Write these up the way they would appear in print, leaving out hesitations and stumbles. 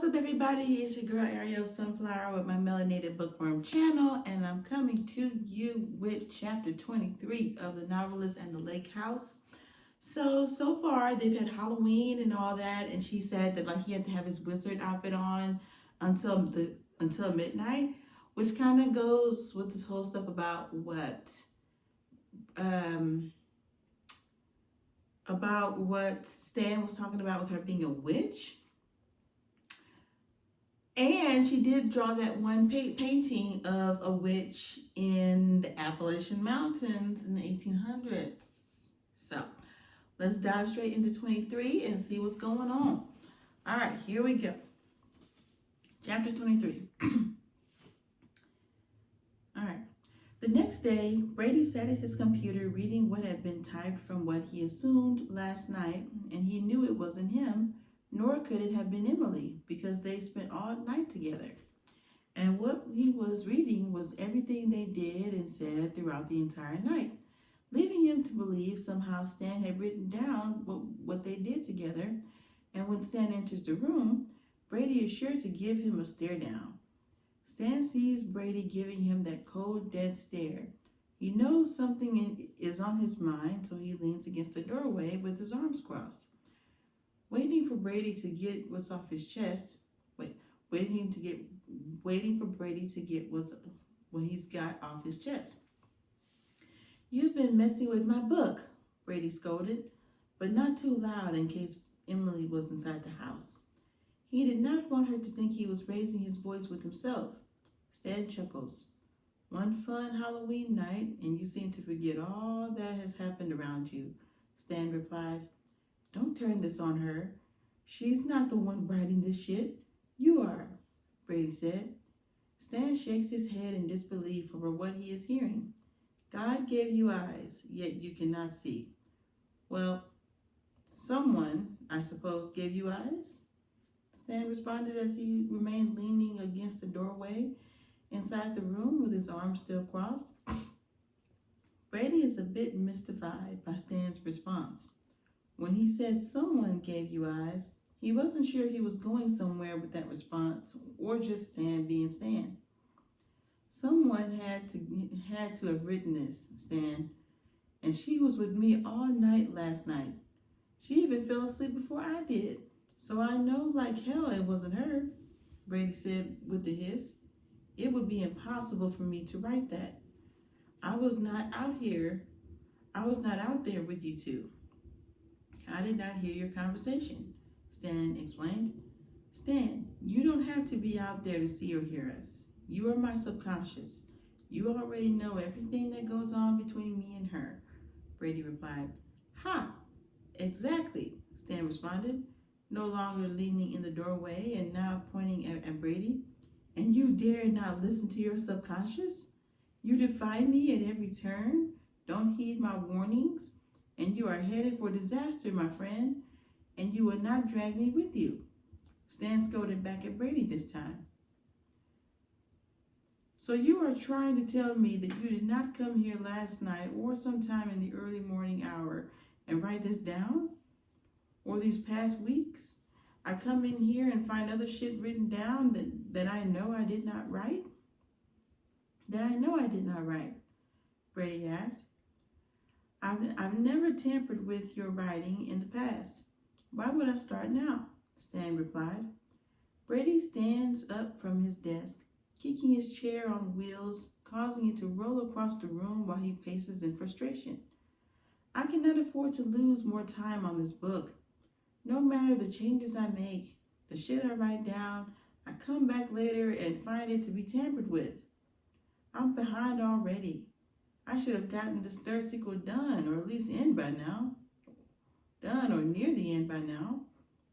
up, everybody? It's your girl Ariel Sunflower with my Melanated Bookworm channel, and I'm coming to you with chapter 23 of the Novelist and the Lake House. So far they've had Halloween and all that, and she said that like he had to have his wizard outfit on until midnight, which kind of goes with this whole stuff about what Stan was talking about with her being a witch. And she did draw that one painting of a witch in the Appalachian Mountains in the 1800s. So let's dive straight into 23 and see what's going on. All right, here we go. Chapter 23. All right. The next day, Brady sat at his computer reading what had been typed from what he assumed last night, and he knew it wasn't him, nor could it have been Emily, because they spent all night together. And what he was reading was everything they did and said throughout the entire night, leaving him to believe somehow Stan had written down what they did together. And when Stan enters the room, Brady is sure to give him a stare down. Stan sees Brady giving him that cold, dead stare. He knows something is on his mind, so he leans against the doorway with his arms crossed, waiting for Brady to get what's off his chest. Waiting for Brady to get what he's got off his chest. "You've been messing with my book," Brady scolded, but not too loud in case Emily was inside the house. He did not want her to think he was raising his voice with himself. Stan chuckles. "One fun Halloween night, and you seem to forget all that has happened around you," Stan replied. "Don't turn this on her. She's not the one writing this shit. You are," Brady said. Stan shakes his head in disbelief over what he is hearing. "God gave you eyes, yet you cannot see." "Well, someone, I suppose, gave you eyes?" Stan responded as he remained leaning against the doorway inside the room with his arms still crossed. Brady is a bit mystified by Stan's response. When he said someone gave you eyes, he wasn't sure he was going somewhere with that response or just Stan being Stan. "Someone had to have written this, Stan, and she was with me all night last night. She even fell asleep before I did, so I know like hell it wasn't her," Brady said with a hiss. "It would be impossible for me to write that. I was not out there with you two." "I did not hear your conversation," Stan explained. "Stan, you don't have to be out there to see or hear us. You are my subconscious. You already know everything that goes on between me and her," Brady replied. "Ha! Exactly," Stan responded, no longer leaning in the doorway and now pointing at Brady. "And you dare not listen to your subconscious? You defy me at every turn, don't heed my warnings, and you are headed for disaster, my friend, and you will not drag me with you." Stan scolded back at Brady this time. "So you are trying to tell me that you did not come here last night or sometime in the early morning hour and write this down? Or these past weeks, I come in here and find other shit written down that I know I did not write?" Brady asked. I've never tampered with your writing in the past. Why would I start now?" Stan replied. Brady stands up from his desk, kicking his chair on wheels, causing it to roll across the room while he paces in frustration. "I cannot afford to lose more time on this book. No matter the changes I make, the shit I write down, I come back later and find it to be tampered with. I'm behind already. I should have gotten this third sequel done, or at least end by now. Done or near the end by now,"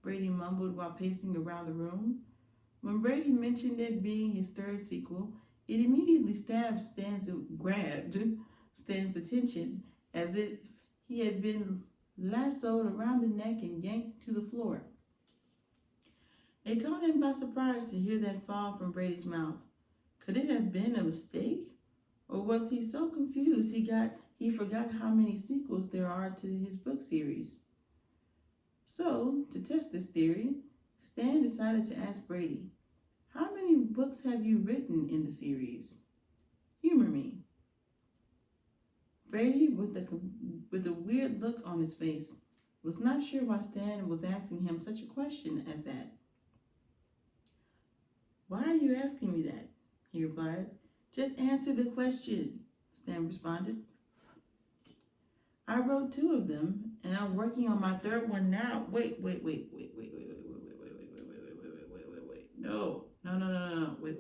Brady mumbled while pacing around the room. When Brady mentioned it being his third sequel, it immediately grabbed Stan's attention as if he had been lassoed around the neck and yanked to the floor. It caught him by surprise to hear that fall from Brady's mouth. Could it have been a mistake? Or was he so confused he forgot how many sequels there are to his book series? So, to test this theory, Stan decided to ask Brady, "How many books have you written in the series? Humor me." Brady, with a weird look on his face, was not sure why Stan was asking him such a question as that. "Why are you asking me that?" he replied. "Just answer the question," Stan responded. "I wrote 2 of them, and I'm working on my 3rd one now." Wait. No. Wait.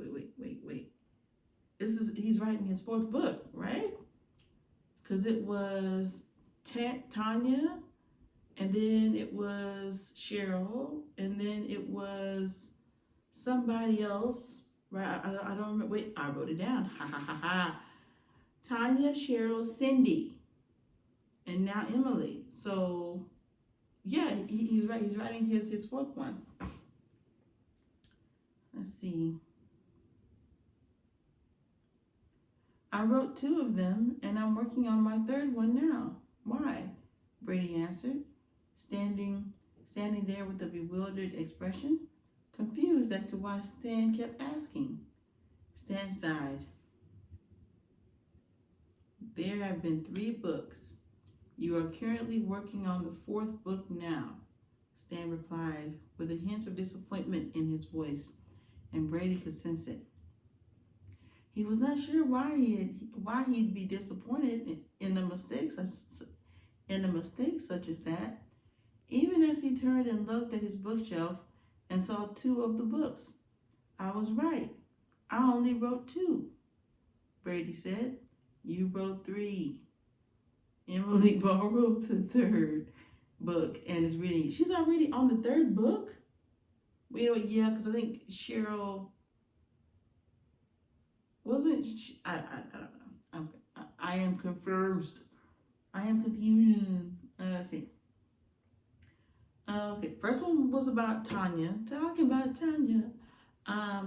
He's writing his 4th book, right? Because it was Tanya, and then it was Cheryl, and then it was somebody else, right? I don't remember. Wait, I wrote it down. Ha ha ha ha. Tanya, Cheryl, Cindy, and now Emily. So, yeah, he's right. He's writing his 4th one. Let's see. "I wrote 2 of them, and I'm working on my 3rd one now. Why?" Brady answered, standing there with a bewildered expression, confused as to why Stan kept asking. Stan sighed. "There have been 3 books. You are currently working on the 4th book now," Stan replied, with a hint of disappointment in his voice, and Brady could sense it. He was not sure why he'd be disappointed in a mistake such as that, even as he turned and looked at his bookshelf and saw 2 of the books. "I was right. I only wrote 2, Brady said. "You wrote 3. Emily borrowed the 3rd book and is reading it." She's already on the 3rd book? Yeah, because I think Cheryl wasn't. I don't know. I am confused. Let's see. Okay, first one was about Tanya. Talking about Tanya.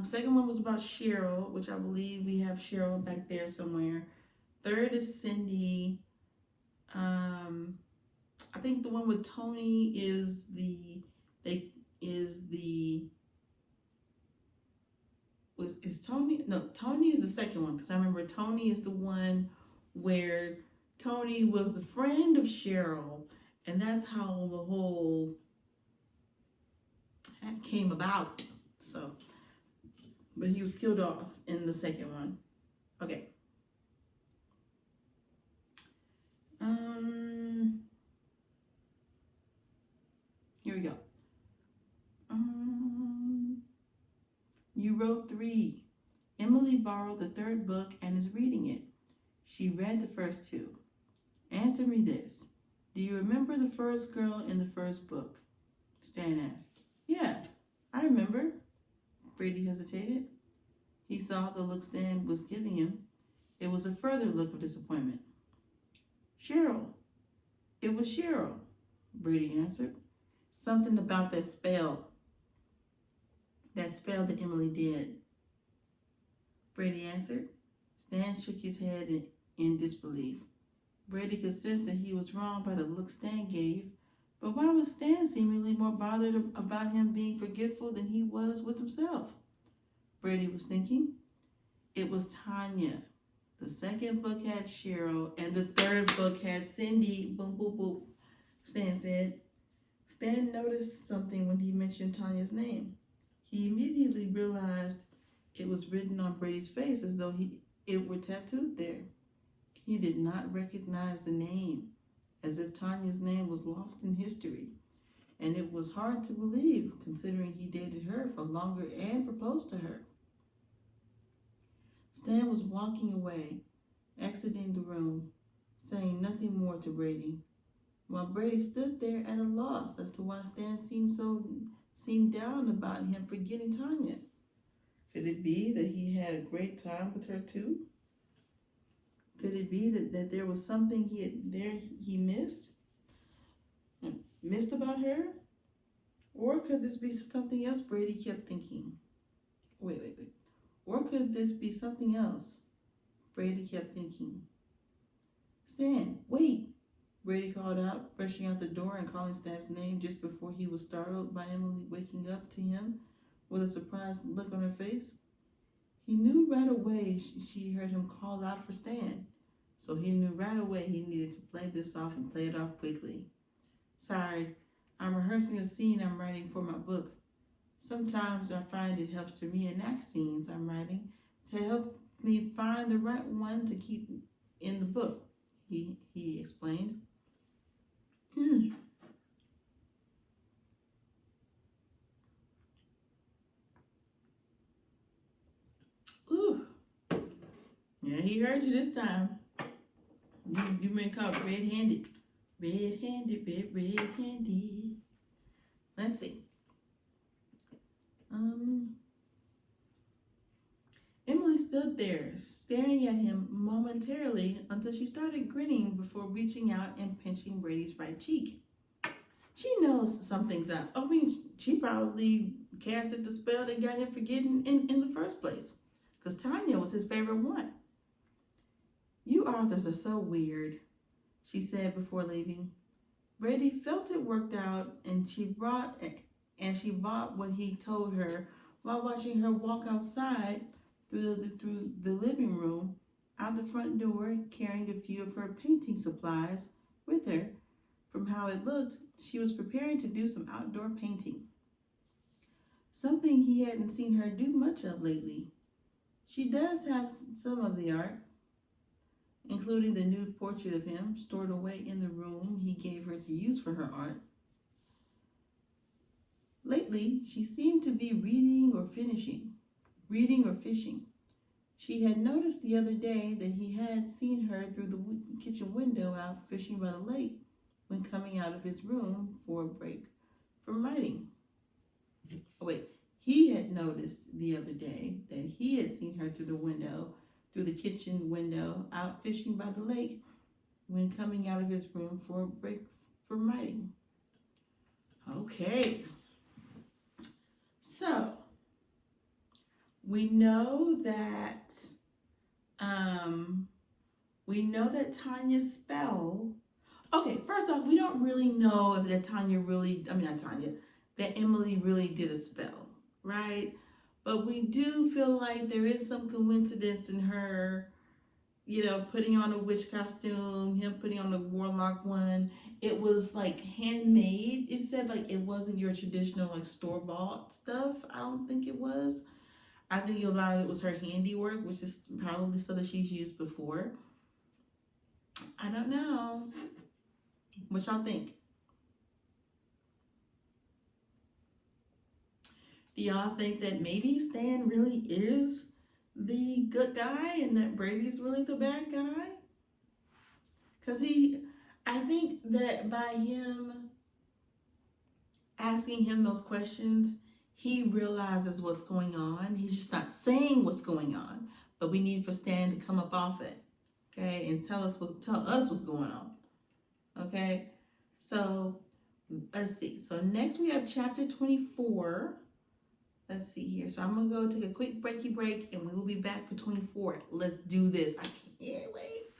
Second one was about Cheryl, which I believe we have Cheryl back there somewhere. 3rd is Cindy. I think the one with Tony is Tony? No, Tony is the second one, because I remember Tony is the one where Tony was the friend of Cheryl, and that's how the whole that came about. So, but he was killed off in the second one. Okay. Here we go. You wrote 3. Emily borrowed the 3rd book and is reading it. She read the first 2. Answer me this. Do you remember the first girl in the 1st book? Stan asked. "Yeah, I remember." Brady hesitated. He saw the look Stan was giving him. It was a further look of disappointment. "Cheryl. It was Cheryl," Brady answered. "Something about that spell that Emily did," Brady answered. Stan shook his head in disbelief. Brady could sense that he was wrong by the look Stan gave, but why was Stan seemingly more bothered about him being forgetful than he was with himself? Brady was thinking. It was Tanya. The 2nd book had Cheryl, and the 3rd book had Cindy. Boom, boom, boom, Stan said. Stan noticed something when he mentioned Tanya's name. He immediately realized it was written on Brady's face as though it were tattooed there. He did not recognize the name, as if Tanya's name was lost in history, and it was hard to believe, considering he dated her for longer and proposed to her. Stan was walking away, exiting the room, saying nothing more to Brady, while Brady stood there at a loss as to why Stan seemed down about him forgetting Tanya. Could it be that he had a great time with her too? Could it be that there was something he missed about her? Or could this be something else Brady kept thinking? Wait. Or could this be something else Brady kept thinking? "Stan, wait," Brady called out, rushing out the door and calling Stan's name just before he was startled by Emily waking up to him with a surprised look on her face. He knew right away she heard him call out for Stan, so he knew right away he needed to play this off and play it off quickly. Sorry, I'm rehearsing a scene I'm writing for my book. Sometimes I find it helps to reenact scenes I'm writing to help me find the right one to keep in the book, he explained. Ooh. Yeah, he heard you this time. You've been caught red-handed. Red-handed. Let's see. Emily stood there, staring at him momentarily until she started grinning before reaching out and pinching Brady's right cheek. She knows something's up. I mean, she probably casted the spell that got him forgetting in the first place, because Tanya was his favorite one. You authors are so weird, she said before leaving. Brady felt it worked out, and she bought what he told her while watching her walk outside through the living room, out the front door, carrying a few of her painting supplies with her. From how it looked, she was preparing to do some outdoor painting, something he hadn't seen her do much of lately. She does have some of the art, including the nude portrait of him stored away in the room he gave her to use for her art. Lately, she seemed to be reading or fishing. She had noticed the other day that he had seen her through the kitchen window out fishing by the lake when coming out of his room for a break from writing. He had noticed the other day that he had seen her through the kitchen window, out fishing by the lake when coming out of his room for a break from writing. Okay. So, we know that Tanya's spell. Okay, first off, we don't really know if that that Emily really did a spell, right? But we do feel like there is some coincidence in her, putting on a witch costume, him putting on the warlock one. It was like handmade. It said like it wasn't your traditional like store-bought stuff. I don't think it was. I think a lot of it was her handiwork, which is probably stuff that she's used before. I don't know. What y'all think? Do y'all think that maybe Stan really is the good guy and that Brady's really the bad guy? Because I think that by him asking him those questions, he realizes what's going on. He's just not saying what's going on, but we need for Stan to come up off it, okay, and tell us what's going on, okay? So let's see. So next we have chapter 24. Let's see here. So I'm gonna go take a quick break, and we will be back for 24. Let's do this. I can't wait.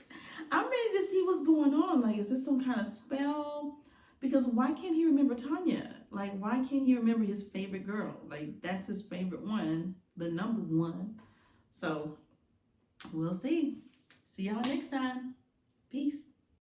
I'm ready to see what's going on. Like, is this some kind of spell? Because why can't he remember Tanya? Like, why can't he remember his favorite girl? Like, that's his favorite one, the number one. So, we'll see. See y'all next time. Peace.